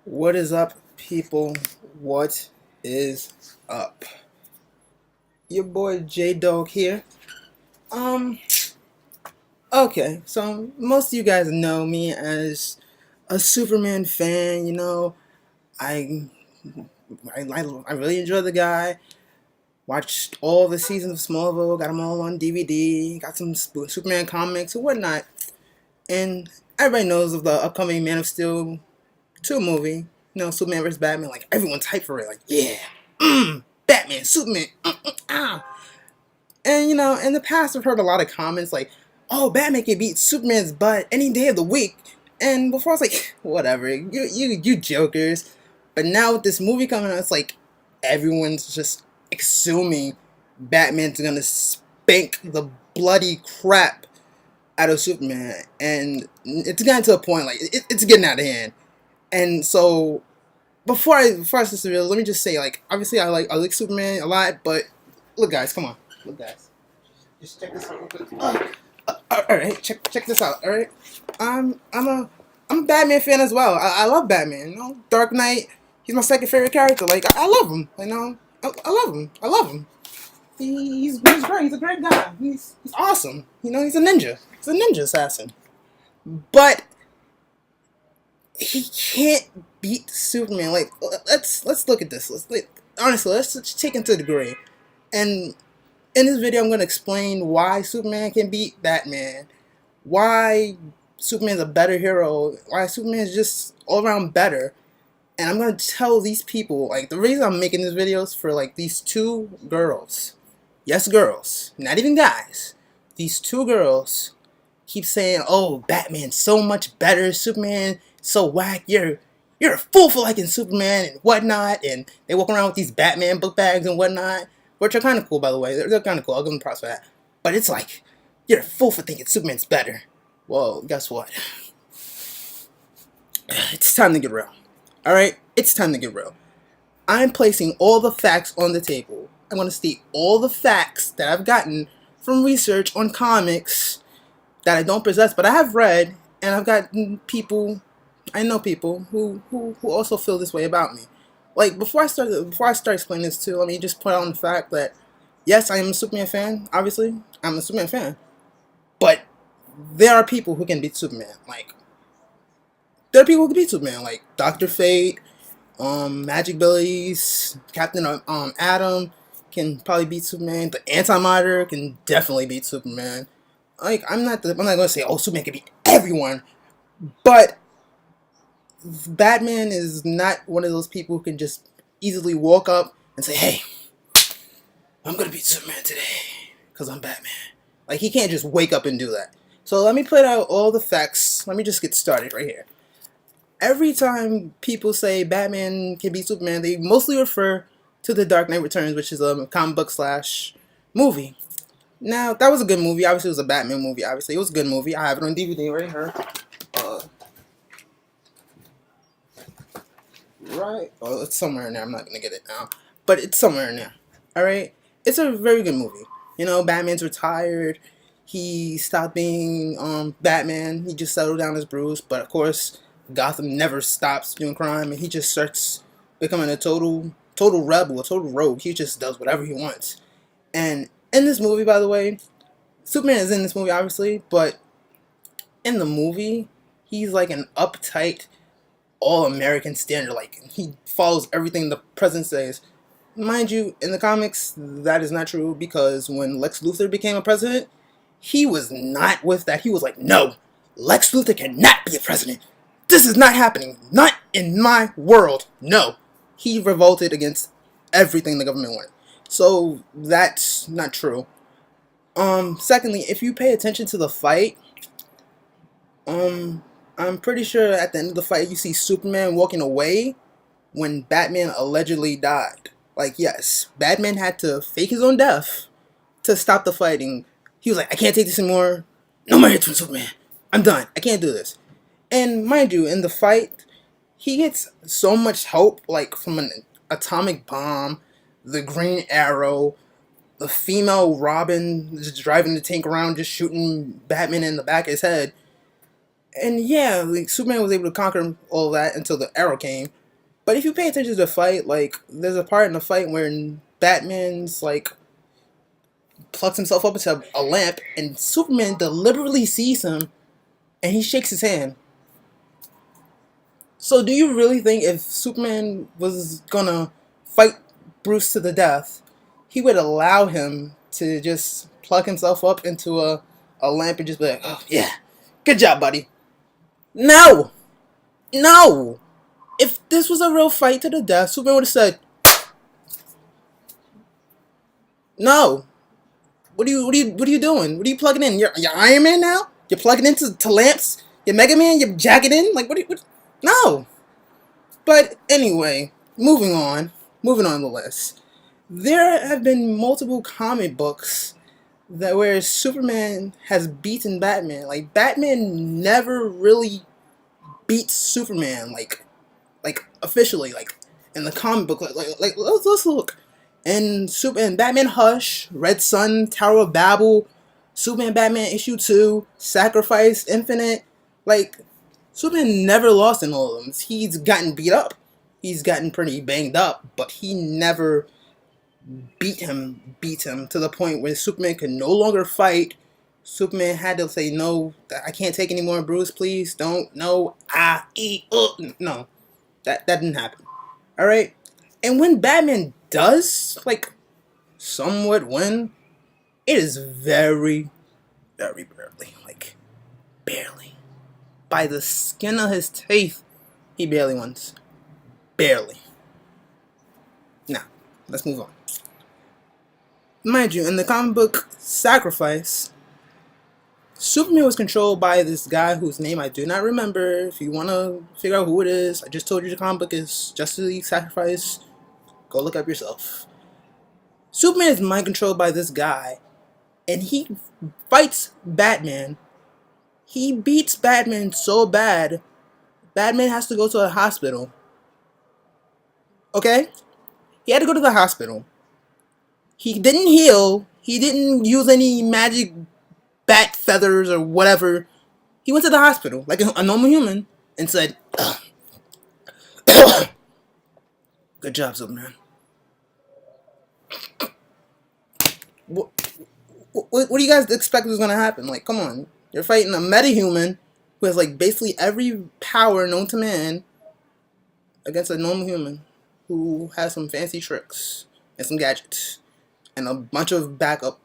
What is up, people? What is up? Your boy J Dog here. Um, okay, so most of you guys know me as a Superman fan. I I really enjoy the guy. Watched all the seasons of Smallville, got them all on DVD, got some Superman comics and whatnot. And everybody knows of the upcoming Man of Steel 2 movie. Superman vs. Batman. Like, everyone's hyped for it. Like, yeah, Batman, Superman, ah. And, in the past, I've heard a lot of comments like, oh, Batman can beat Superman's butt any day of the week. And before I was like, whatever, you jokers. But now with this movie coming out, it's like everyone's just assuming Batman's gonna spank the bloody crap out of Superman. And it's gotten to a point, like, it's getting out of hand. And so, before I start this video, let me just say, like, obviously I like Superman a lot, but look, guys, come on, look, guys, just check this out real quick. All right, check this out. All right, I'm a Batman fan as well. I love Batman. Dark Knight. He's my second favorite character. Like, I love him. I love him. I love him. He's great. He's a great guy. He's awesome. He's a ninja. He's a ninja assassin. But he can't beat Superman. Like, let's look at this. Honestly, let's just take him to the grave. And in this video, I'm gonna explain why Superman can beat Batman, why Superman's a better hero, why Superman is just all around better. And I'm gonna tell these people, like, the reason I'm making this video is for, like, these two girls. Yes, girls, not even guys. These two girls keep saying, "Oh, Batman's so much better. Superman, so whack. You're a fool for liking Superman and whatnot." And they walk around with these Batman book bags and whatnot, which are kind of cool, by the way. They're kind of cool. I'll give them props for that. But it's like, you're a fool for thinking Superman's better. Well, guess what? It's time to get real. All right, it's time to get real. I'm placing all the facts on the table. I'm going to state all the facts that I've gotten from research on comics that I don't possess, but I have read, and I've got people, I know people who also feel this way about me. Like, before I start explaining this too, let me just point out the fact that, yes, I am a Superman fan. Obviously, I'm a Superman fan, but there are people who can beat Superman. Like, there are people who can beat Superman, like Doctor Fate, Magic Billies, Captain Atom can probably beat Superman. The Antimatter can definitely beat Superman. Like, I'm not gonna say, oh, Superman can beat everyone, but Batman is not one of those people who can just easily walk up and say, "Hey, I'm gonna beat Superman today because I'm Batman." Like, he can't just wake up and do that. So let me put out all the facts. Let me just get started right here. Every time people say Batman can beat Superman, they mostly refer to The Dark Knight Returns, which is a comic book slash movie. Now, that was a good movie. Obviously, it was a Batman movie. Obviously, it was a good movie. I have it on DVD right here. Right? Oh, it's somewhere in there. I'm not gonna get it now, but it's somewhere in there. All right. It's a very good movie. Batman's retired. He stopped being Batman. He just settled down as Bruce. But of course, Gotham never stops doing crime, and he just starts becoming a total rebel, a total rogue. He just does whatever he wants. And in this movie, by the way, Superman is in this movie, obviously, but in the movie, he's like an uptight, all-American standard. Like, he follows everything the president says. Mind you, in the comics, that is not true, because when Lex Luthor became a president, he was not with that. He was like, no, Lex Luthor cannot be a president. This is not happening. Not in my world. No. He revolted against everything the government wanted. So that's not true. Secondly, if you pay attention to the fight, I'm pretty sure at the end of the fight you see Superman walking away when Batman allegedly died. Like, yes, Batman had to fake his own death to stop the fighting. He was like, I can't take this anymore. No more hits from Superman. I'm done. I can't do this. And mind you, in the fight, he gets so much help, like, from an atomic bomb, the Green Arrow, the female Robin just driving the tank around, just shooting Batman in the back of his head. And yeah, like Superman was able to conquer all that until the Arrow came. But if you pay attention to the fight, like there's a part in the fight where Batman's like plucks himself up into a lamp, and Superman deliberately sees him, and he shakes his hand. So, do you really think if Superman was gonna fight Bruce to the death, he would allow him to just plug himself up into a lamp and just be like, "Oh yeah, good job, buddy"? No, no. If this was a real fight to the death, Superman would have said, "No, what are you doing? What are you plugging in? You're Iron Man now? You're plugging into lamps? You're Mega Man? You're jacking in? Like what? No." But anyway, moving on the list. There have been multiple comic books that where Superman has beaten Batman. Like Batman never really beats Superman. Like officially. Like in the comic book. Like let's look. And Batman Hush, Red Sun, Tower of Babel, Superman Batman issue 2, Sacrifice, Infinite, like Superman never lost in all of them. He's gotten beat up. He's gotten pretty banged up, but he never beat him to the point where Superman could no longer fight. Superman had to say, "No, I can't take any more, Bruce, please don't, no, no." That didn't happen. Alright? And when Batman does, like, somewhat win, it is very, very barely. Like, barely. By the skin of his teeth, he barely wins. Barely. Now, let's move on. Mind you, in the comic book Sacrifice, Superman was controlled by this guy whose name I do not remember. If you want to figure out who it is, I just told you the comic book is Justice League Sacrifice. Go look up yourself. Superman is mind controlled by this guy, and he fights Batman. He beats Batman so bad, Batman has to go to a hospital. Okay? He had to go to the hospital. He didn't heal. He didn't use any magic bat feathers or whatever. He went to the hospital like a normal human and said, "Good job, Superman." What do you guys expect was going to happen? Like, come on. You're fighting a metahuman who has, like, basically every power known to man against a normal human who has some fancy tricks and some gadgets and a bunch of backup.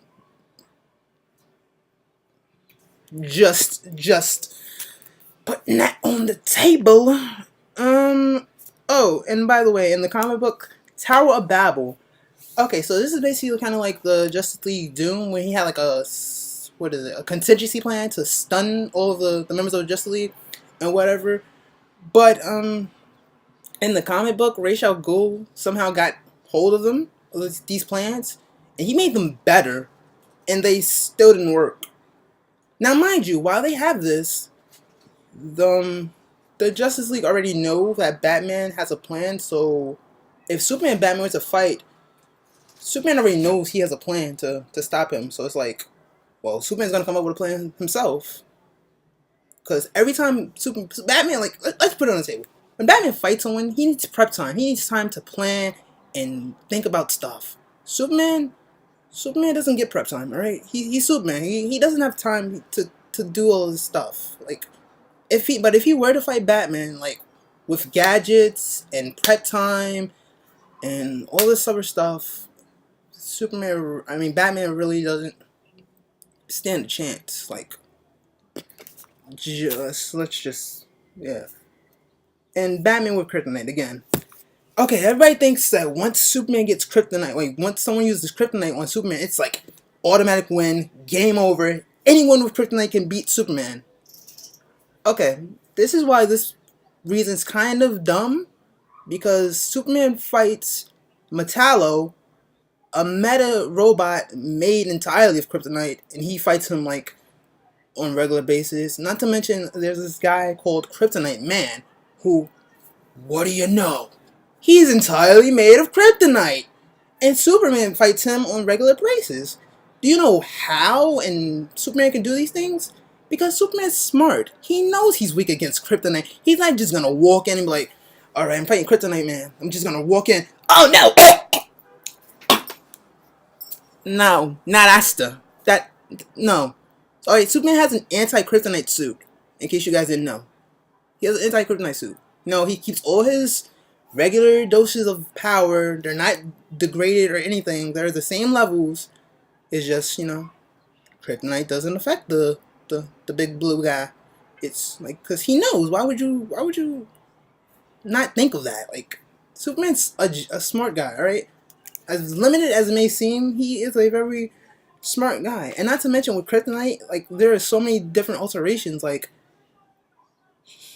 Just putting that on the table. Oh, and by the way, in the comic book Tower of Babel. Okay, so this is basically kind of like the Justice League Doom, where he had like a contingency plan to stun all of the members of the Justice League and whatever. But in the comic book, Ra's al Ghul somehow got hold of them, these plans, and he made them better, and they still didn't work. Now, mind you, while they have this, the Justice League already know that Batman has a plan. So if Superman and Batman were to fight, Superman already knows he has a plan to stop him. So it's like, well, Superman's gonna come up with a plan himself. Because every time Batman, like, let's put it on the table. When Batman fights someone, he needs prep time. He needs time to plan and think about stuff. Superman doesn't get prep time, alright? He's Superman. He doesn't have time to do all this stuff. Like, if he were to fight Batman, like, with gadgets and prep time and all this other stuff, Batman really doesn't stand a chance. Like, yeah. And Batman with kryptonite again. Okay, everybody thinks that once Superman gets kryptonite, like once someone uses kryptonite on Superman, it's like automatic win, game over. Anyone with kryptonite can beat Superman. Okay, this is why this reason's kind of dumb, because Superman fights Metallo, a meta robot made entirely of kryptonite, and he fights him like on a regular basis. Not to mention, there's this guy called Kryptonite Man, who, what do you know? He's entirely made of kryptonite, and Superman fights him on regular basis. Do you know how and Superman can do these things? Because Superman's smart. He knows he's weak against Kryptonite. He's not just gonna walk in and be like, alright, I'm fighting Kryptonite, man. I'm just gonna walk in. Oh no! No, not Asta. No. Alright, Superman has an anti-Kryptonite suit. In case you guys didn't know. He has an anti-Kryptonite suit. No, he keeps all his regular doses of power. They're not degraded or anything. They're the same levels. It's just, Kryptonite doesn't affect the big blue guy. It's like, because he knows. Why would you not think of that? Like, Superman's a smart guy, alright? As limited as it may seem, he is a very smart guy. And not to mention with Kryptonite, like, there are so many different alterations. Like,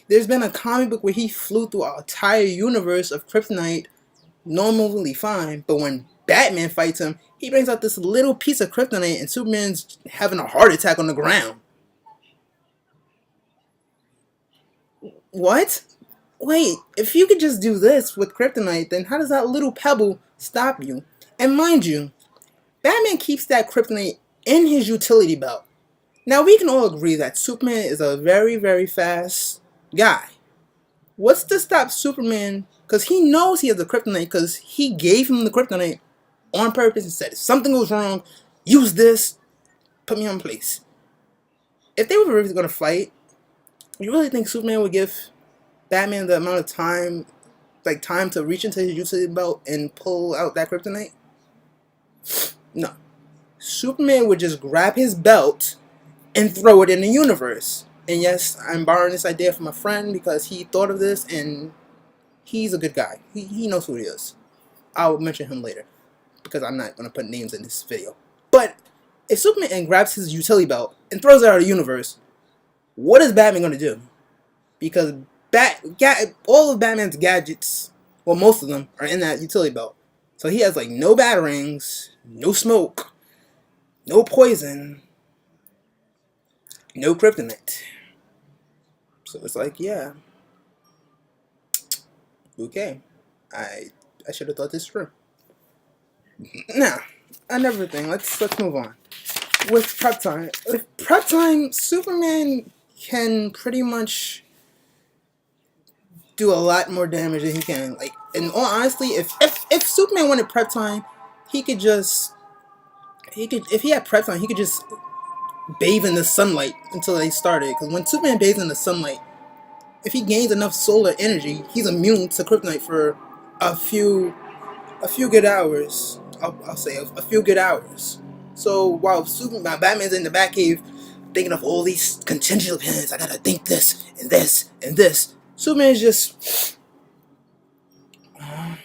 there's been a comic book where he flew through an entire universe of Kryptonite normally fine, but when Batman fights him, he brings out this little piece of Kryptonite and Superman's having a heart attack on the ground. What? Wait, if you could just do this with Kryptonite, then how does that little pebble stop you? And mind you, Batman keeps that Kryptonite in his utility belt. Now we can all agree that Superman is a very, very fast guy. What's to stop Superman? Because he knows he has the Kryptonite, because he gave him the Kryptonite on purpose and said, if something goes wrong, use this, put me on place. If they were really going to fight, you really think Superman would give Batman the amount of time, time to reach into his utility belt and pull out that Kryptonite? No. Superman would just grab his belt and throw it in the universe. And yes, I'm borrowing this idea from a friend because he thought of this and he's a good guy. He knows who he is. I'll mention him later because I'm not going to put names in this video. But if Superman grabs his utility belt and throws it out of the universe, what is Batman going to do? Because all of Batman's gadgets, well, most of them are in that utility belt. So he has no batarangs, no smoke, no poison, no kryptonite. So it's yeah. Okay. I should have thought this through. Now, another thing. Let's move on. With prep time. With prep time, Superman can pretty much do a lot more damage than he can. In all honesty, if Superman wanted prep time, if he had prep time, he could just bathe in the sunlight until they started. Because when Superman bathes in the sunlight, if he gains enough solar energy, he's immune to kryptonite for a few good hours. I'll say a few good hours. So while Batman's in the Batcave thinking of all these contingency plans, I gotta think this and this and this. Superman's just, I'm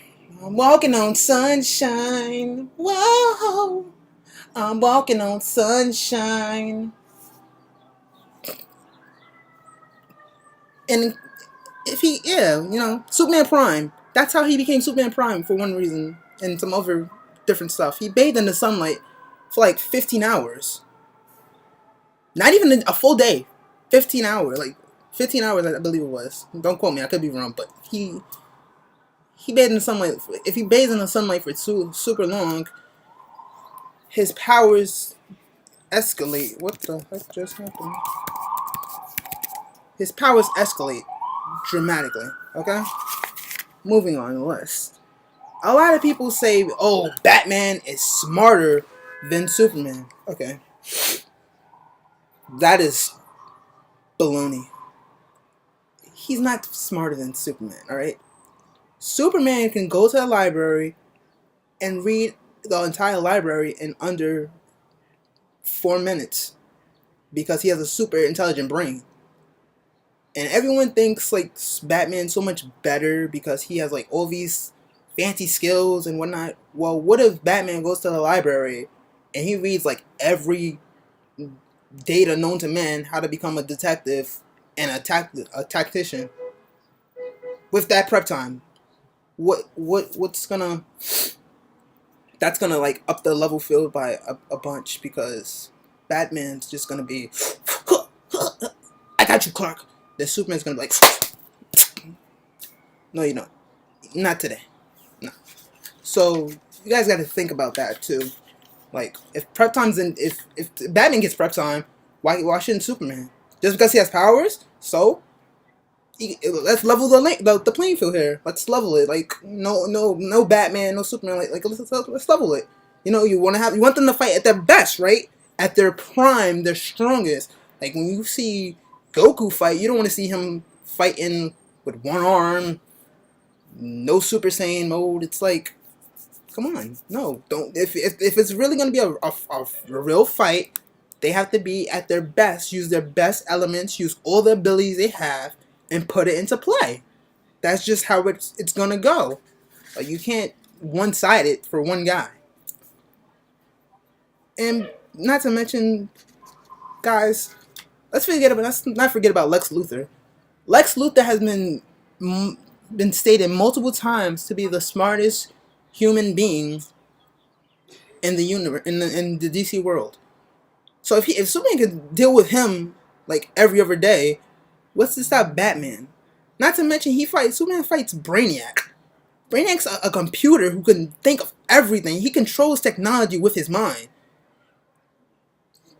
walking on sunshine. Whoa, I'm walking on sunshine. And Superman Prime. That's how he became Superman Prime for one reason, and some other different stuff. He bathed in the sunlight for 15 hours. Not even a full day. 15 hours. 15 hours, I believe it was. Don't quote me, I could be wrong, but he bathed in the sunlight. If he bathes in the sunlight for super long, his powers escalate. What the heck just happened? His powers escalate dramatically, okay? Moving on the list. A lot of people say, oh, Batman is smarter than Superman. Okay. That is baloney. He's not smarter than Superman, alright? Superman can go to the library and read the entire library in under 4 minutes because he has a super intelligent brain. And everyone thinks Batman's so much better because he has all these fancy skills and whatnot. Well, what if Batman goes to the library and he reads every data known to man how to become a detective and a tactician with that prep time? What's gonna that's gonna up the level field by a bunch, because Batman's just gonna be I got you, Clark. The Superman's gonna be no, you don't. Not today. No. So you guys got to think about that too. If prep time's if Batman gets prep time, why shouldn't Superman? Just because he has powers, so let's level the playing field here. Let's level it. Like no Batman, no Superman. Like let's level it. You want them to fight at their best, right? At their prime, their strongest. Like when you see Goku fight, you don't want to see him fighting with one arm, no Super Saiyan mode. It's like, come on, no, don't. If it's really gonna be a real fight, they have to be at their best, use their best elements, use all the abilities they have, and put it into play. That's just how it's gonna go. Like, you can't one-side it for one guy. And not to mention, guys, let's not forget about Lex Luthor. Lex Luthor has been stated multiple times to be the smartest human being in the universe, in the DC world. So if Superman could deal with him like every other day, what's to stop Batman? Not to mention Superman fights Brainiac. Brainiac's a computer who can think of everything. He controls technology with his mind.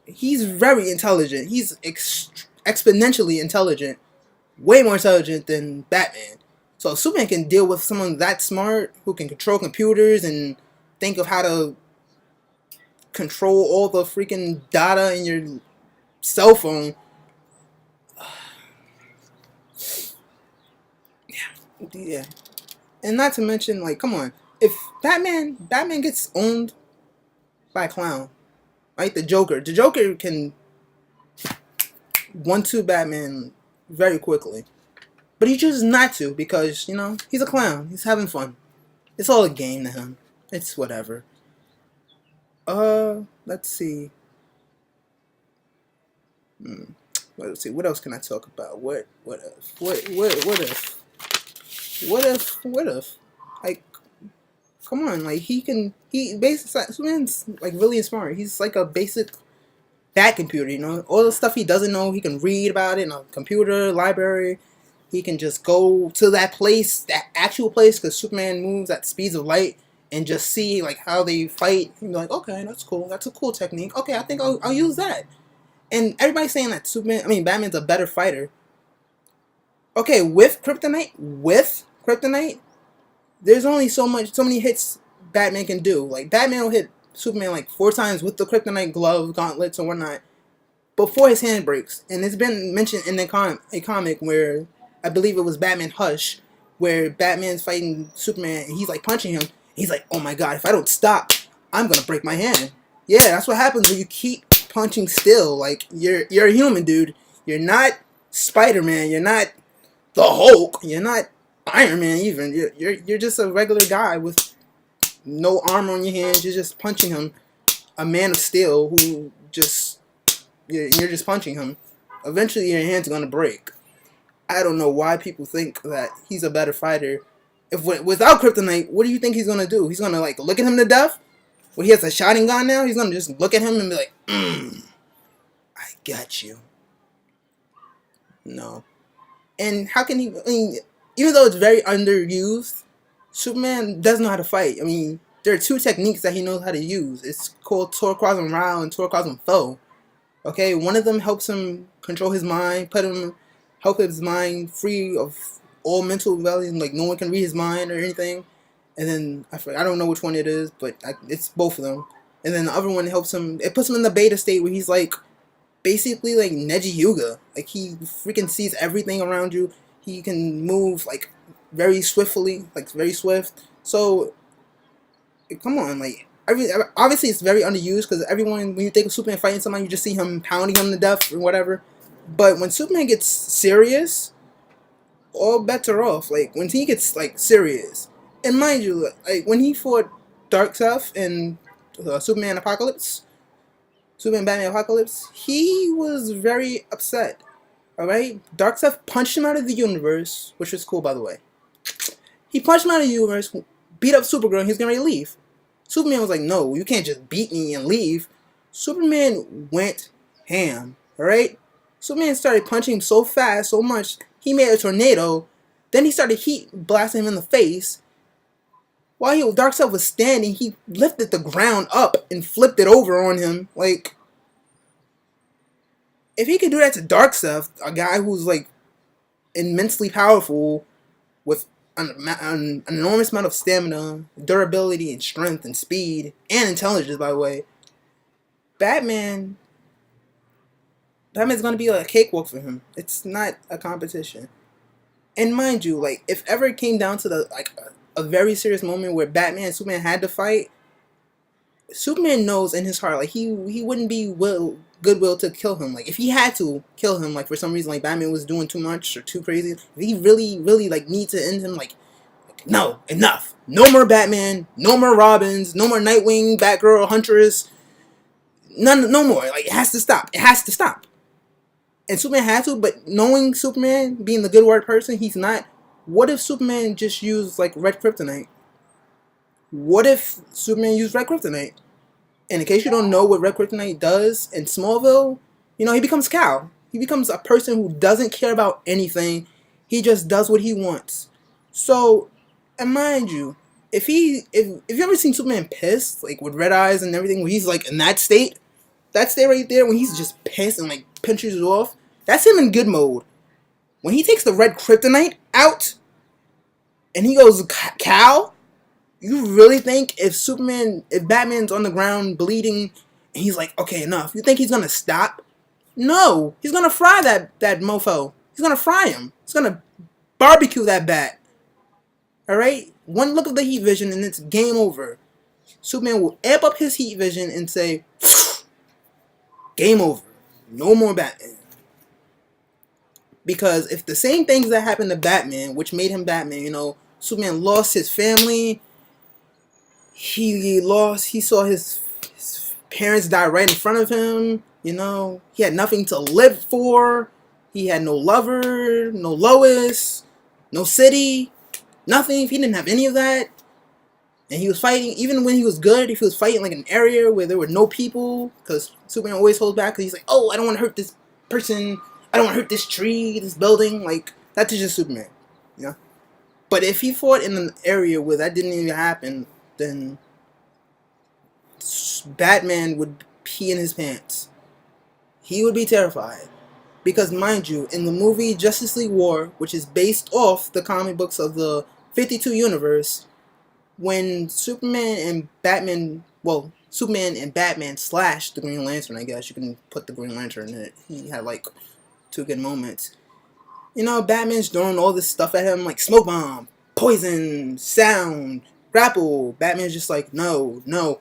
He's very intelligent. He's exponentially intelligent. Way more intelligent than Batman. So Superman can deal with someone that smart who can control computers and think of how to control all the freaking data in your cell phone. Yeah. And not to mention, like, come on. If Batman gets owned by a clown, right? The Joker can 1-2 Batman very quickly. But he chooses not to because, he's a clown. He's having fun. It's all a game to him. It's whatever. Let's see. Let's see. What else can I talk about? What if? Like, come on. Like, he basically, Superman's, like, really smart. He's like a basic bat computer, all the stuff he doesn't know, he can read about it in a computer library. He can just go to that place, that actual place, because Superman moves at speeds of light, and just see, like, how they fight. And be like, okay, that's cool. That's a cool technique. Okay, I think I'll use that. And everybody's saying that Batman's a better fighter. Okay, with Kryptonite, there's only so many hits Batman can do. Like, Batman will hit Superman like 4 times with the Kryptonite glove, gauntlets, and whatnot before his hand breaks. And it's been mentioned in a comic where I believe it was Batman Hush, where Batman's fighting Superman and he's like punching him. He's like, oh my god, if I don't stop, I'm gonna break my hand. Yeah, that's what happens when you keep punching still. Like, you're a human, dude. You're not Spider-Man. You're not the Hulk. You're not Iron Man even. You're just a regular guy with no armor on your hands. You're just punching him. A man of steel who you're just punching him. Eventually your hand's gonna break. I don't know why people think that he's a better fighter. Without Kryptonite, what do you think he's gonna do? He's gonna, like, look at him to death? When he has a shotting gun now, he's gonna just look at him and be like, I got you. No. And how can he, even though it's very underused, Superman does know how to fight. There are 2 techniques that he knows how to use. It's called Torquasm Rao and Torquasm Foe. Okay, one of them helps him control his mind, help his mind free of all mental rebellion, like no one can read his mind or anything. And then I don't know which one it is, but it's both of them. And then the other one helps him. It puts him in the beta state where he's like basically like Neji Hyuga. Like, he freaking sees everything around you. He can move like very swiftly, like very swift. So come on, like, obviously it's very underused because everyone, when you think of Superman fighting somebody, you just see him pounding him to death or whatever. But when Superman gets serious, all bets are off. Like, when he gets, like, serious, and mind you, like, when he fought Darkseid in Superman Batman Apocalypse, he was very upset. Alright? Darkseid punched him out of the universe, which was cool, by the way. He punched him out of the universe, beat up Supergirl, and he's gonna leave. Superman was like, no, you can't just beat me and leave. Superman went ham. Alright? Superman started punching him so fast, so much, he made a tornado. Then he started heat blasting him in the face. While Darkseid was standing, he lifted the ground up and flipped it over on him. Like, if he could do that to Darkseid, a guy who's like immensely powerful with an enormous amount of stamina, durability, and strength, and speed, and intelligence, by the way, Batman. Batman's gonna be like a cakewalk for him. It's not a competition. And mind you, like if ever it came down to the like a very serious moment where Batman and Superman had to fight, Superman knows in his heart like he wouldn't be goodwill to kill him. Like if he had to kill him, like for some reason like Batman was doing too much or too crazy, if he really like need to end him, like no, enough. No more Batman, no more Robins, no more Nightwing, Batgirl, Huntress, none, no more. Like it has to stop. It has to stop. And Superman had to, but knowing Superman being the good word person, he's not. What if Superman just used like red kryptonite? What if Superman used red kryptonite? And in case you don't know what red kryptonite does in Smallville, you know, he becomes Kal. He becomes a person who doesn't care about anything. He just does what he wants. So, and mind you, if you ever seen Superman pissed, like with red eyes and everything, when he's like in that state right there, when he's just pissed and like pinches you off, that's him in good mode. When he takes the red kryptonite out and he goes Kal, you really think if Batman's on the ground bleeding and he's like, okay, enough, you think he's gonna stop? No, he's gonna fry that mofo. He's gonna fry him. He's gonna barbecue that bat. Alright? One look of the heat vision and it's game over. Superman will amp up his heat vision and say, game over. No more Batman. Because if the same things that happened to Batman, which made him Batman, you know, Superman lost his family, he saw his parents die right in front of him, you know, he had nothing to live for, he had no lover, no Lois, no city, nothing, he didn't have any of that, and he was fighting, even when he was good, if he was fighting like an area where there were no people, because Superman always holds back, because he's like, oh, I don't want to hurt this person, I don't want to hurt this tree, this building, like, that's just Superman, you know? But if he fought in an area where that didn't even happen, then Batman would pee in his pants. He would be terrified. Because mind you, in the movie Justice League War, which is based off the comic books of the 52 universe, when Superman and Batman slashed the Green Lantern, I guess you can put the Green Lantern in it. He had like 2 good moments. You know, Batman's throwing all this stuff at him, like smoke bomb, poison, sound, grapple. Batman's just like, no, no,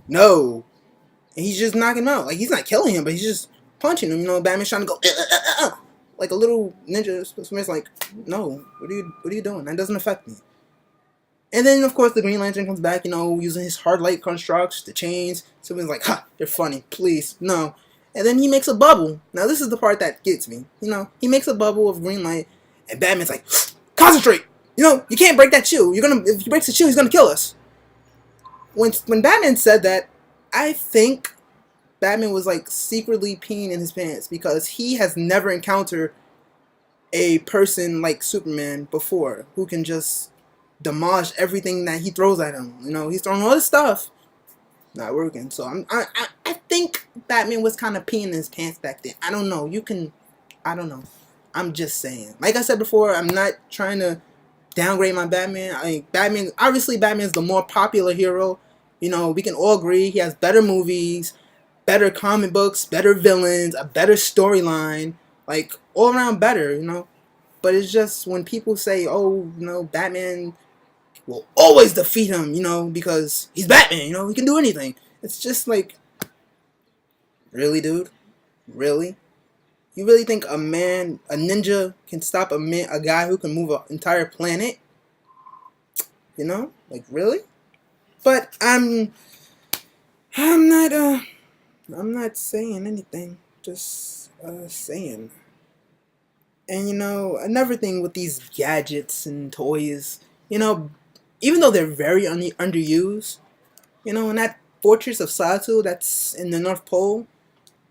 no. And he's just knocking him out. Like, he's not killing him, but he's just punching him. You know, Batman's trying to go, like a little ninja. Superman's like, no, what are you doing? That doesn't affect me. And then, of course, the Green Lantern comes back, you know, using his hard light constructs, the chains. Superman's like, ha, they're funny, please, no. And then he makes a bubble. Now, this is the part that gets me. You know, he makes a bubble of green light, and Batman's like, concentrate! You know, you can't break that shield. If he breaks the shield, he's gonna kill us. When Batman said that, I think Batman was like secretly peeing in his pants because he has never encountered a person like Superman before who can just demolish everything that he throws at him. You know, he's throwing all this stuff, not working. So I think Batman was kind of peeing in his pants back then. I don't know. I don't know. I'm just saying. Like I said before, I'm not trying to downgrade my Batman. I mean, Batman's the more popular hero. You know, we can all agree he has better movies, better comic books, better villains, a better storyline, like all around better, you know. But it's just when people say, oh, you know, Batman will always defeat him, you know, because he's Batman, you know, he can do anything. It's just like, really, dude? Really? You really think a ninja can stop a guy who can move an entire planet? You know? Like, really? But I'm not saying anything. Just saying. And you know, another thing with these gadgets and toys, you know, even though they're very underused, you know, in that Fortress of Solitude that's in the North Pole,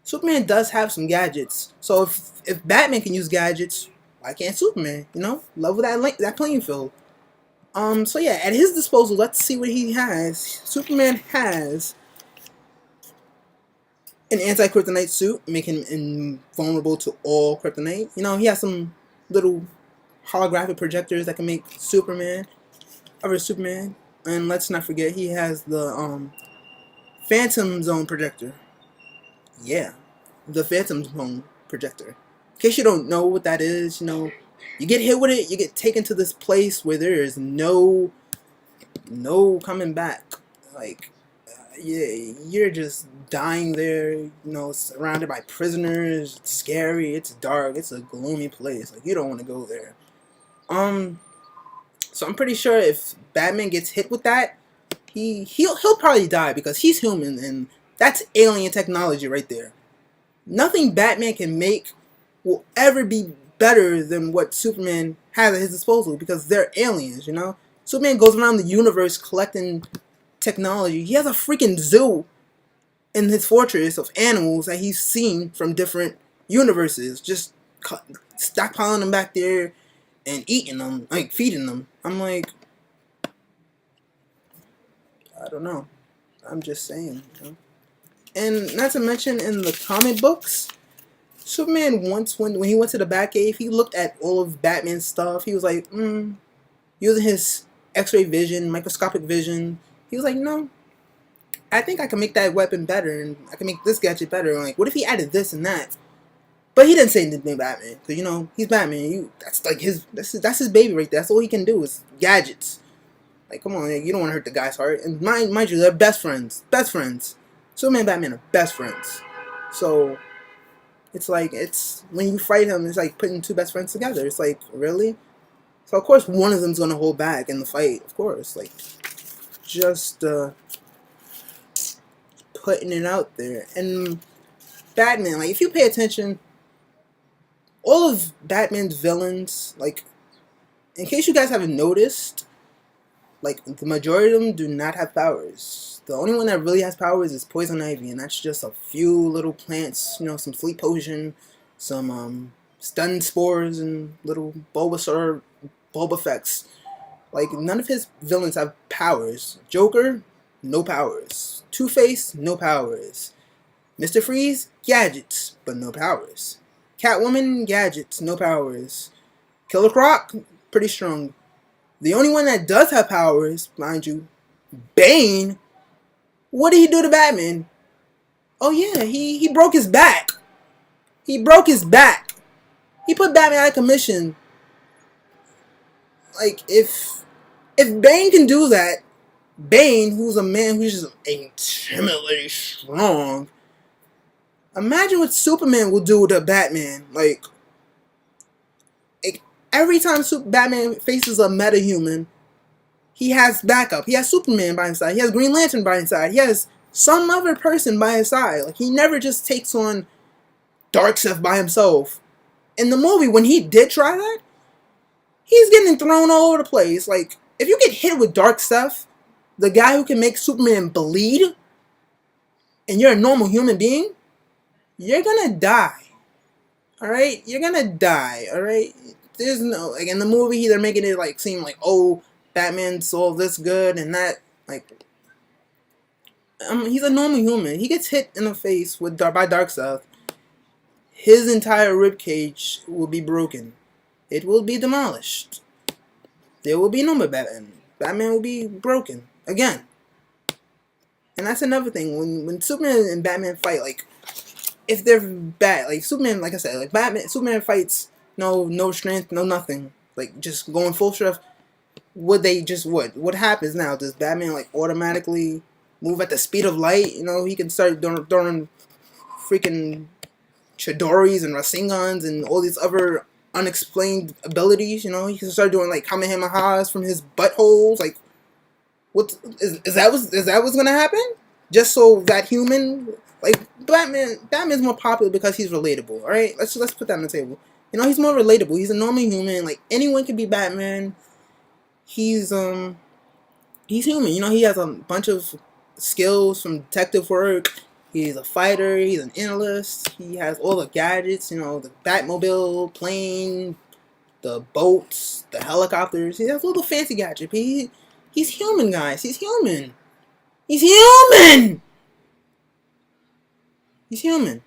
Superman does have some gadgets. So if Batman can use gadgets, why can't Superman? You know, level that playing field. So yeah, at his disposal, let's see what he has. Superman has an anti-kryptonite suit, making him invulnerable to all kryptonite. You know, he has some little holographic projectors that can make Superman, other Superman. And let's not forget, he has the Phantom Zone projector. Yeah, the Phantom Zone projector. In case you don't know what that is, you know, you get hit with it, you get taken to this place where there is no coming back. Like, yeah, you're just dying there, you know, surrounded by prisoners. It's scary, it's dark, it's a gloomy place. Like, you don't want to go there. So I'm pretty sure if Batman gets hit with that, he'll probably die because he's human and that's alien technology right there. Nothing Batman can make will ever be better than what Superman has at his disposal because they're aliens, you know? Superman goes around the universe collecting technology. He has a freaking zoo in his fortress of animals that he's seen from different universes, just stockpiling them back there and eating them, like feeding them. I'm like, I don't know. I'm just saying. You know? And not to mention in the comic books, Superman once, when he went to the Batcave, he looked at all of Batman's stuff. He was like, using his X-ray vision, microscopic vision. He was like, no, I think I can make that weapon better, and I can make this gadget better. Like, what if he added this and that? But he didn't say anything Batman, because, you know, he's Batman. That's like that's his baby right there. That's all he can do is gadgets. Like, come on, you don't want to hurt the guy's heart. And mind you, they're best friends. Best friends. Superman and Batman are best friends. So, it's like, when you fight him, it's like putting two best friends together. It's like, really? So, of course, one of them's going to hold back in the fight. Of course. Like, just putting it out there. And Batman, like, if you pay attention, all of Batman's villains, like, in case you guys haven't noticed, like, the majority of them do not have powers. The only one that really has powers is Poison Ivy, and that's just a few little plants, you know, some sleep potion, some stun spores, and little Bulbasaur bulb effects. Like, none of his villains have powers. Joker, no powers. Two-Face, no powers. Mr. Freeze, gadgets, but no powers. Catwoman, gadgets, no powers. Killer Croc, pretty strong. The only one that does have powers, mind you, Bane. What did he do to Batman? Oh yeah, he broke his back. He broke his back. He put Batman out of commission. Like, if Bane can do that, Bane, who's a man who's just intimidatingly strong, imagine what Superman will do to Batman. Like every time Batman faces a metahuman, he has backup. He has Superman by his side. He has Green Lantern by his side. He has some other person by his side. Like, he never just takes on Darkseid by himself. In the movie, when he did try that, he's getting thrown all over the place. Like, if you get hit with Darkseid, the guy who can make Superman bleed, and you're a normal human being, you're gonna die. Alright? You're gonna die. Alright? There's no, like, in the movie, they're making it, like, seem like, oh, Batman's all this good and that. Like, he's a normal human. He gets hit in the face by Darkseid. His entire ribcage will be broken. It will be demolished. There will be no more Batman. Batman will be broken again. And that's another thing. When Superman and Batman fight, like, if they're bad, like Superman, like I said, like Superman fights no strength, no nothing, like just going full strength. Would they just what happens now? Does Batman like automatically move at the speed of light? You know, he can start throwing freaking Chidoris and Rasengans and all these other unexplained abilities. You know, he can start doing like Kamehamehas from his buttholes. Like, what is that what's gonna happen? Just so that human, like, Batman's more popular because he's relatable. All right, let's put that on the table. You know, he's more relatable. He's a normal human. Like, anyone can be Batman. He's human. You know, he has a bunch of skills from detective work. He's a fighter. He's an analyst. He has all the gadgets. You know, the Batmobile, plane, the boats, the helicopters. He has all the fancy gadgets. He's human, guys. He's human. He's human. He's human.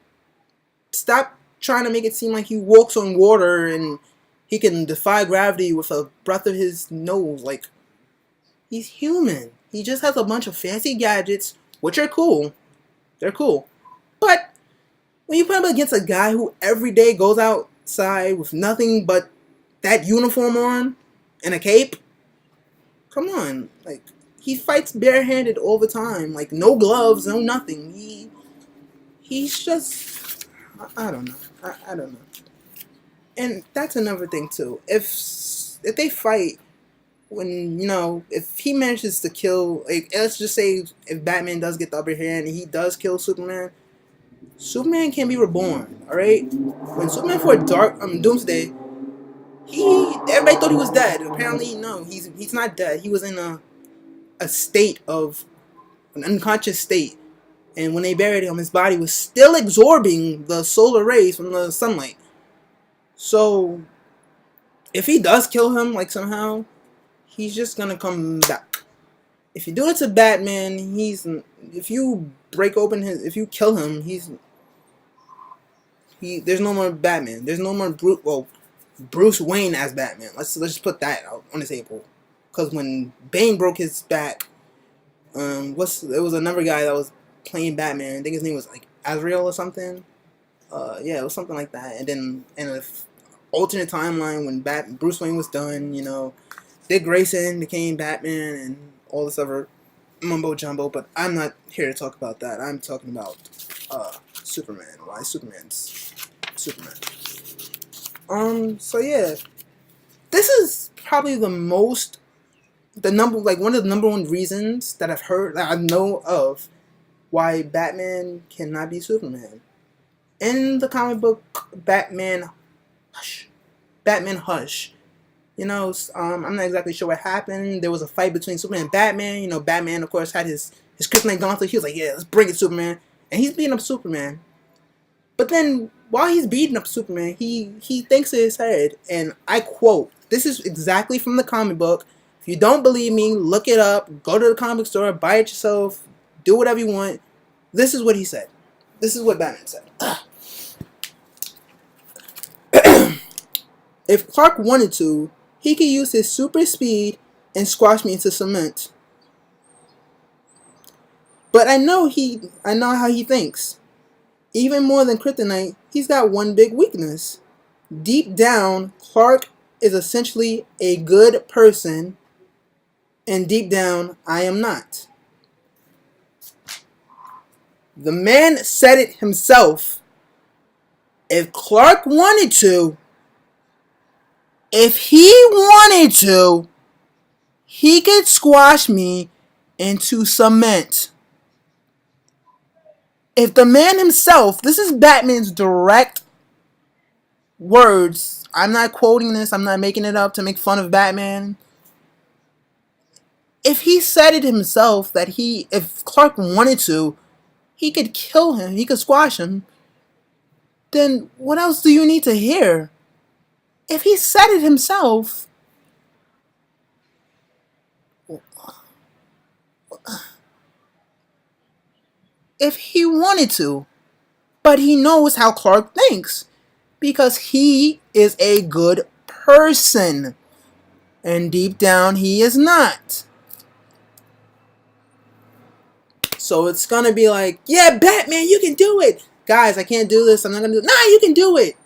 Stop trying to make it seem like he walks on water and he can defy gravity with a breath of his nose. Like, he's human. He just has a bunch of fancy gadgets, which are cool. They're cool. But when you put him against a guy who every day goes outside with nothing but that uniform on and a cape, come on. Like, he fights barehanded all the time. Like, no gloves, no nothing. He's just, I don't know. I don't know. And that's another thing too. If they fight, when if he manages to kill, like, let's just say if Batman does get the upper hand and he does kill Superman, Superman can be reborn. All right. When Superman for Doomsday, everybody thought he was dead. Apparently, no, he's not dead. He was in a state of an unconscious state. And when they buried him, his body was still absorbing the solar rays from the sunlight. So, if he does kill him, like, somehow, he's just gonna come back. If you do it to Batman, if you if you kill him, there's no more Batman. There's no more Bruce Wayne as Batman. Let's just put that out on the table. Because when Bane broke his back, there was another guy that was playing Batman. I think his name was like Azrael or something. Yeah, it was something like that. And then in an alternate timeline when Bruce Wayne was done, Dick Grayson became Batman and all this other mumbo jumbo. But I'm not here to talk about that. I'm talking about Superman. Why Superman's Superman. So yeah, this is probably one of the number one reasons that I know of why Batman cannot be Superman. In the comic book Batman Hush, I'm not exactly sure what happened. There was a fight between Superman and Batman. Batman, of course, had his kryptonite gauntlet. He was like, yeah, let's bring it, Superman. And he's beating up Superman. But then, while he's beating up Superman, he thinks in his head, and I quote, this is exactly from the comic book. If you don't believe me, look it up. Go to the comic store, buy it yourself, do whatever you want. This is what he said. This is what Batman said. If Clark wanted to, he could use his super speed and squash me into cement. But I know how he thinks. Even more than kryptonite, he's got one big weakness. Deep down, Clark is essentially a good person, and deep down, I am not. The man said it himself. If he wanted to, he could squash me into cement. If the man himself, this is Batman's direct words. I'm not quoting this. I'm not making it up to make fun of Batman. If he said it himself that if Clark wanted to, he could kill him. He could squash him. Then what else do you need to hear? If he said it himself, if he wanted to, but he knows how Clark thinks because he is a good person and deep down he is not. So it's gonna be like, yeah, Batman, you can do it. Guys, I can't do this. I'm not gonna do it. Nah, you can do it.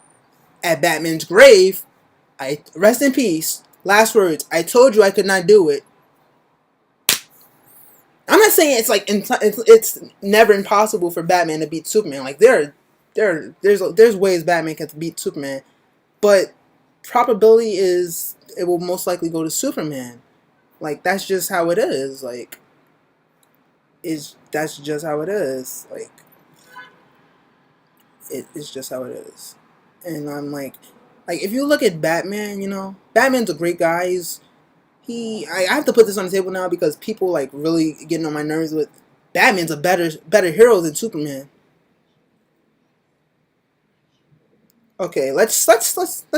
At Batman's grave, I rest in peace. Last words. I told you I could not do it. I'm not saying it's never impossible for Batman to beat Superman. Like there's ways Batman can beat Superman, but probability is it will most likely go to Superman. Like that's just how it is. That's just how it is. It's just how it is. And I'm like if you look at Batman, Batman's a great guy. I have to put this on the table now because people really getting on my nerves with Batman's a better hero than Superman. Okay, let's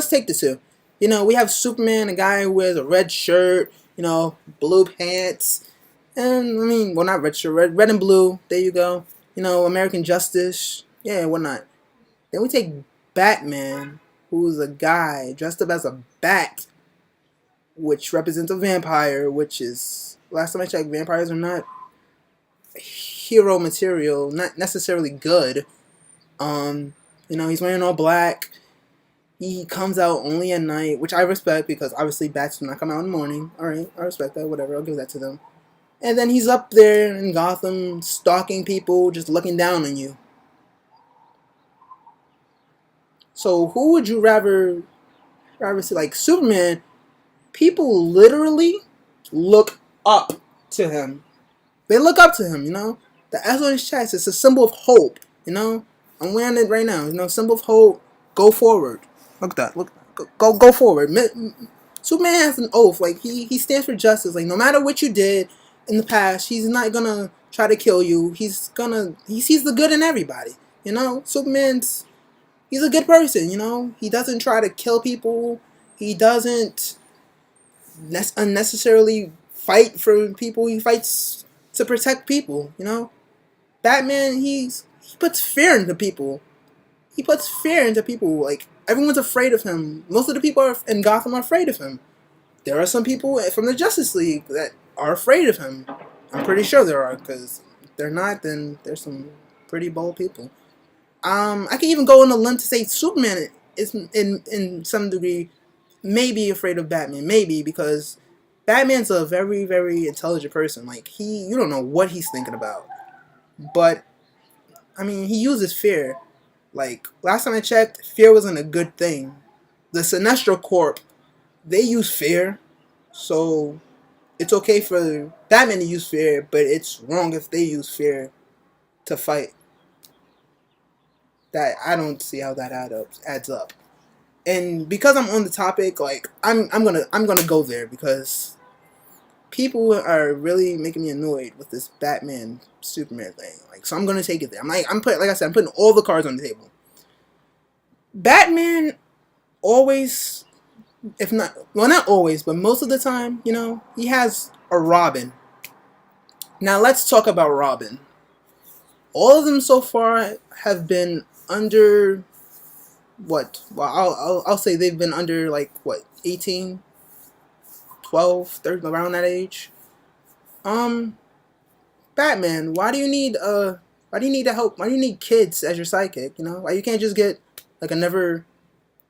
take this here. We have Superman, a guy who wears a red shirt, blue pants, and not red shirt, red and blue. There you go. American Justice. Yeah, whatnot. Then we take Batman, who's a guy dressed up as a bat, which represents a vampire, which is, last time I checked, vampires are not hero material, not necessarily good. Um, he's wearing all black. He comes out only at night, which I respect because obviously bats do not come out in the morning. Alright, I respect that, whatever, I'll give that to them. And then he's up there in Gotham, stalking people, just looking down on you. So who would you rather see? Like Superman, people literally look up to him. They look up to him, The S on his chest is a symbol of hope, I'm wearing it right now, symbol of hope. Go forward. Look at that. Look, go forward. Superman has an oath. Like he stands for justice. Like no matter what you did in the past, he's not gonna try to kill you. He sees the good in everybody. He's a good person. He doesn't try to kill people. He doesn't unnecessarily fight for people. He fights to protect people. Batman, he puts fear into people. He puts fear into people. Like everyone's afraid of him. Most of the people in Gotham are afraid of him. There are some people from the Justice League that are afraid of him. I'm pretty sure there are, because if they're not, then there's some pretty bold people. I can even go on a limb to say Superman is in some degree maybe afraid of Batman. Maybe because Batman's a very, very intelligent person. Like you don't know what he's thinking about. But I mean, he uses fear. Like last time I checked, fear wasn't a good thing. The Sinestro Corp, they use fear, so it's okay for Batman to use fear, but it's wrong if they use fear to fight. That I don't see how that adds up. And because I'm on the topic, like I'm gonna go there because people are really making me annoyed with this Batman Superman thing. Like, so I'm gonna take it there. Like I said, I'm putting all the cards on the table. Batman always, if not, well, not always, but most of the time, he has a Robin. Now let's talk about Robin. All of them so far have been under what? Well, I'll say they've been under like what, 18, 12, 13, around that age. Batman, why do you need help? Why do you need kids as your sidekick? Why you can't just get like another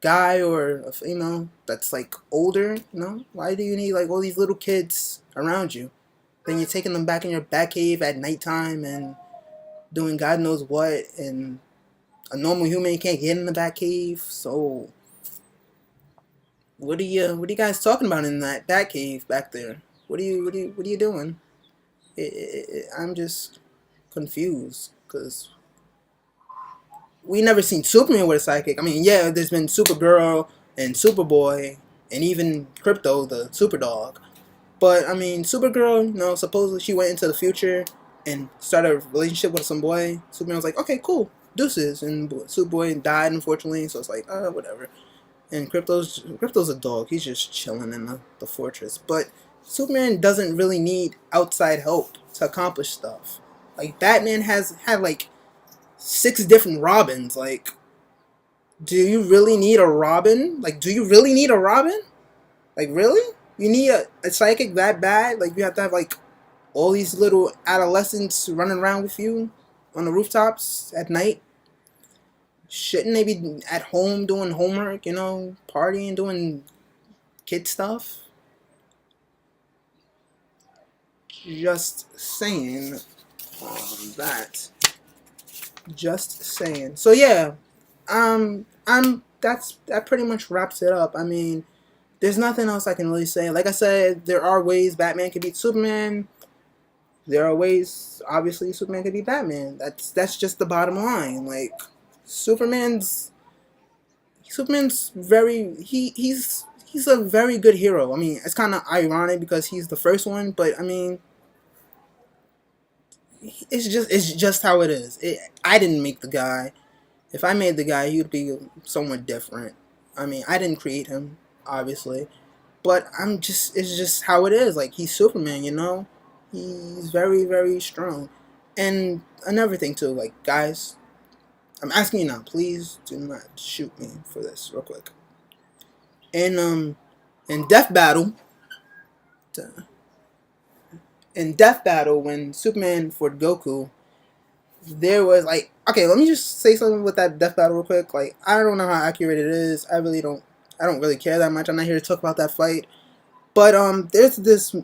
guy or a female that's like older? Why do you need like all these little kids around you? Then you're taking them back in your Batcave at nighttime and doing God knows what, and a normal human can't get in the Batcave. So what are you guys talking about in that Batcave back there? What are you doing? I'm just confused because we never seen Superman with a sidekick. I mean, yeah, there's been Supergirl and Superboy and even Krypto, the Superdog. But I mean, Supergirl, supposedly she went into the future and started a relationship with some boy. Superman was like, okay, cool, deuces. And Superboy died, unfortunately, so it's like, whatever. And Krypto's a dog. He's just chilling in the fortress. But Superman doesn't really need outside help to accomplish stuff. Like, Batman has had, like, 6 different Robins. Like, do you really need a Robin? Like, do you really need a Robin? Like, really? You need a psychic that bad? Like, you have to have, like, all these little adolescents running around with you on the rooftops at night? Shouldn't they be at home doing homework, partying, doing kid stuff? Just saying that. Just saying. So yeah, that pretty much wraps it up. I mean, there's nothing else I can really say. Like I said, there are ways Batman can beat Superman. There are ways, obviously, Superman can beat Batman. That's just the bottom line. Like, Superman's very he's a very good hero. I mean, it's kind of ironic because he's the first one, but I mean, it's just how it is. I didn't make the guy. If I made the guy, he would be somewhat different. I mean, I didn't create him, obviously, but it's just how it is. Like, he's Superman, He's very, very strong. And another thing too, like, guys, I'm asking you now. Please do not shoot me for this, real quick. In Death Battle, when Superman fought Goku, there was like, okay, let me just say something with that Death Battle real quick. Like, I don't know how accurate it is. I don't really care that much. I'm not here to talk about that fight. But there's this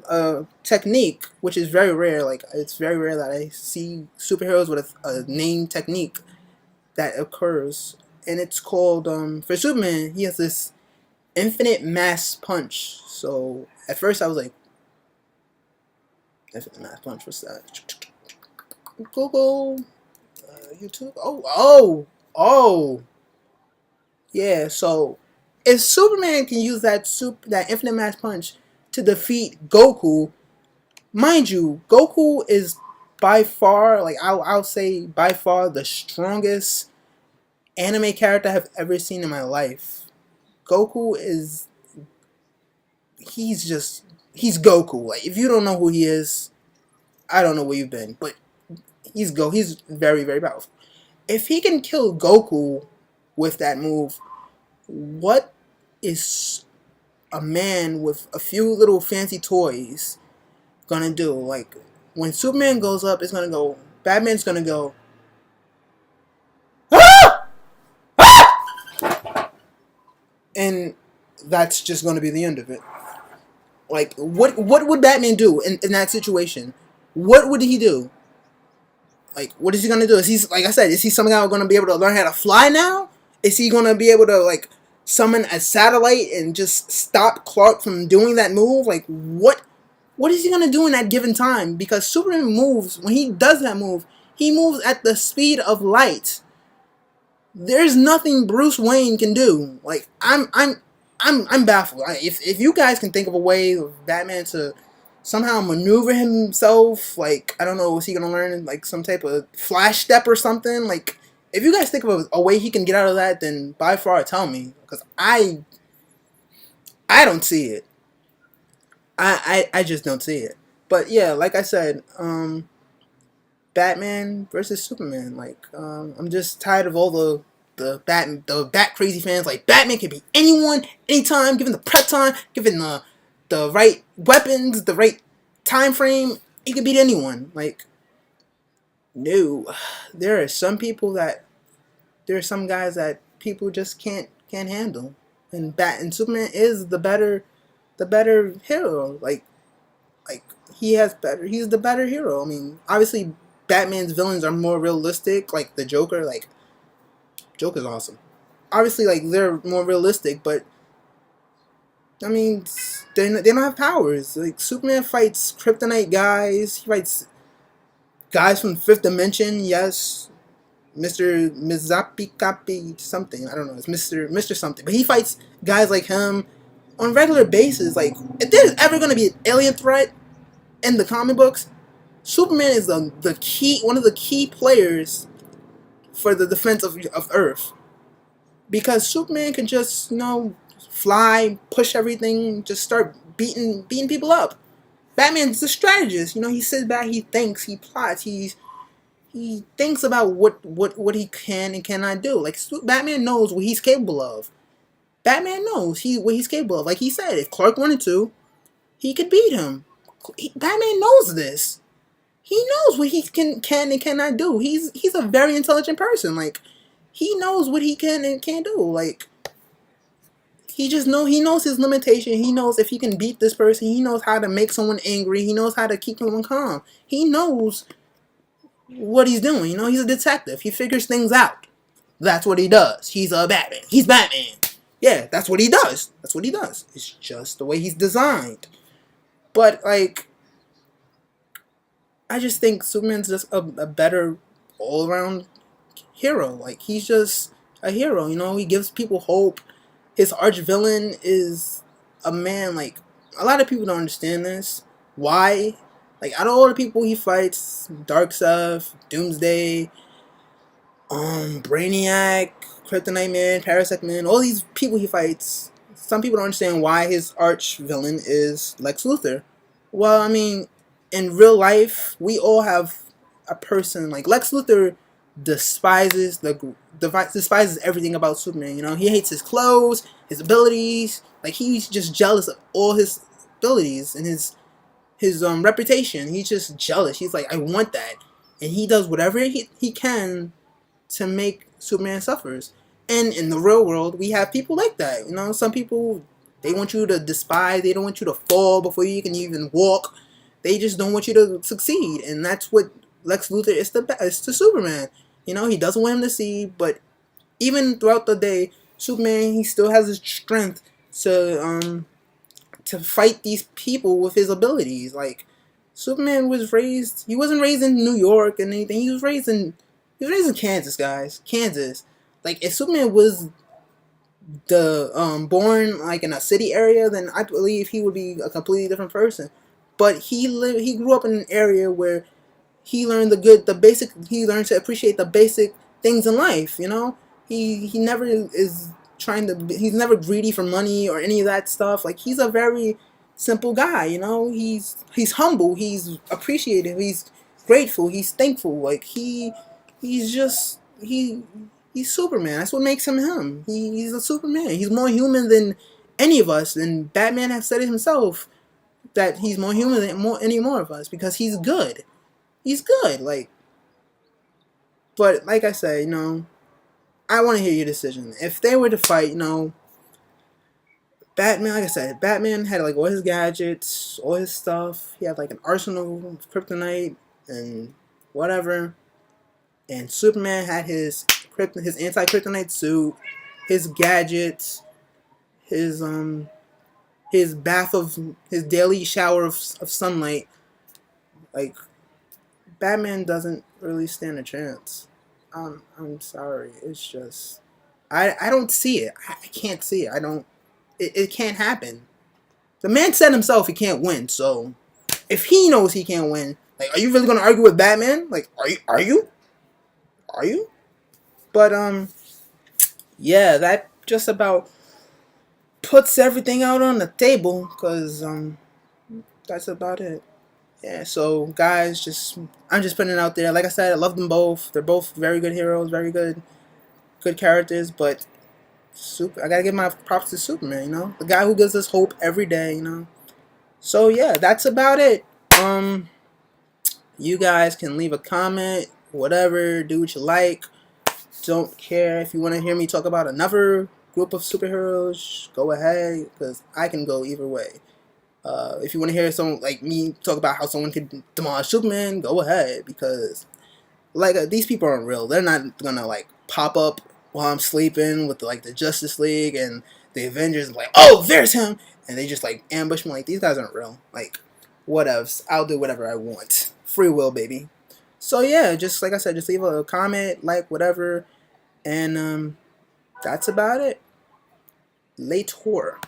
technique which is very rare. Like, it's very rare that I see superheroes with a named technique that occurs, and it's called for Superman. He has this infinite mass punch. So at first I was like, infinite mass punch. What's that? Google, YouTube. Oh. Yeah. So if Superman can use that infinite mass punch to defeat Goku, mind you, Goku is by far, like I'll say by far the strongest anime character I've ever seen in my life. Goku is he's Goku. Like, if you don't know who he is, I don't know where you've been, but he's very, very powerful. If he can kill Goku with that move, what is a man with a few little fancy toys gonna do? Like, when Superman goes up, it's gonna go. Batman's gonna go. Ah! And that's just gonna be the end of it. Like, what would Batman do in that situation? What would he do? Like, what is he gonna do? Is he, like I said, is he somehow gonna be able to learn how to fly now? Is he gonna be able to, like, summon a satellite and just stop Clark from doing that move? Like, what is he gonna do in that given time? Because Superman moves, when he does that move, he moves at the speed of light. There's nothing Bruce Wayne can do. Like, I'm baffled. If you guys can think of a way of Batman to somehow maneuver himself, like, I don't know, is he gonna learn like some type of flash step or something? Like, if you guys think of a way he can get out of that, then by far tell me, because I don't see it. I just don't see it. But yeah, like I said, Batman versus Superman. Like, I'm just tired of all the bat crazy fans. Like, Batman can be anyone, anytime, given the prep time, given the right weapons, the right time frame. He can beat anyone. Like, no, there are some people that there are some guys that people just can't handle. And Superman is the better hero. Like, he's the better hero. I mean, obviously Batman's villains are more realistic, like the Joker. Like, Joker's awesome. Obviously, like, they're more realistic, but I mean, they don't have powers. Like, Superman fights kryptonite guys. He fights guys from Fifth Dimension. Yes, Mr. Mizapikapi something. I don't know. It's Mr. something. But he fights guys like him on a regular basis. Like, if there's ever gonna be an alien threat in the comic books, Superman is one of the key players for the defense of Earth. Because Superman can just, fly, push everything, just start beating people up. Batman's a strategist. He sits back, he thinks, he plots, he thinks about what he can and cannot do. Like, Batman knows what he's capable of. Batman knows what he's capable of. Like he said, if Clark wanted to, he could beat him. Batman knows this. He knows what he can and cannot do. He's a very intelligent person. Like, he knows what he can and can't do. Like, he knows his limitation. He knows if he can beat this person. He knows how to make someone angry. He knows how to keep someone calm. He knows what he's doing. He's a detective. He figures things out. That's what he does. He's a Batman. He's Batman. Yeah, that's what he does. That's what he does. It's just the way he's designed. But, like, I just think Superman's just a better all-around hero. Like, he's just a hero, He gives people hope. His arch villain is a man, like, a lot of people don't understand this. Why? Like, out of all the people he fights, Darkseid, Doomsday, Brainiac, Kryptonite Man, Parasite Man, all these people he fights, some people don't understand why his arch villain is Lex Luthor. Well, I mean, in real life, we all have a person, like, Lex Luthor despises everything about Superman. You know, he hates his clothes, his abilities. Like he's just jealous of all his abilities and his reputation. He's just jealous. He's like, I want that, and he does whatever he can to make Superman suffers. And in the real world, we have people like that. You know, some people, they want you to despise. They don't want you to fall before you can even walk. They just don't want you to succeed, and that's what Lex Luthor is to Superman. You know, he doesn't want him to see, but even throughout the day, Superman, he still has his strength to fight these people with his abilities. Like Superman was raised, he wasn't raised in New York and anything. He was raised in Kansas, guys. Kansas. Like if Superman was born like in a city area, then I believe he would be a completely different person. But he grew up in an area where he learned to appreciate the basic things in life. You know, he never is he's never greedy for money or any of that stuff. Like he's a very simple guy. You know, he's humble, he's appreciative, he's grateful, he's thankful. Like he's just he's Superman. That's what makes him him. He's a Superman. He's more human than any of us, and Batman has said it himself that he's more human than any more of us because he's good. He's good. But like I said, I want to hear your decision. If they were to fight, Batman, like I said, Batman had like all his gadgets, all his stuff. He had like an arsenal of kryptonite and whatever. And Superman had his anti-kryptonite suit, his gadgets, his his daily shower of sunlight. Like Batman doesn't really stand a chance. I'm sorry. It's just I don't see it. I can't see it. I don't. It can't happen. The man said himself he can't win. So if he knows he can't win, like, are you really gonna argue with Batman? Like, are you? Are you? Are you? But yeah, that just about puts everything out on the table. Cause that's about it. Yeah, so guys, I'm just putting it out there. Like I said, I love them both. They're both very good heroes, very good characters. But I gotta give my props to Superman. The guy who gives us hope every day. So yeah, that's about it. You guys can leave a comment, whatever, do what you like. Don't care if you want to hear me talk about another group of superheroes. Go ahead, because I can go either way. If you want to hear someone like me talk about how someone could demolish Superman, go ahead, because these people aren't real. They're not gonna pop up while I'm sleeping with the Justice League and the Avengers. Like, oh, there's him, and they just ambush me. Like, these guys aren't real. Like, whatevs. I'll do whatever I want. Free will, baby. So yeah, just like I said, just leave a comment, whatever, and that's about it. Later.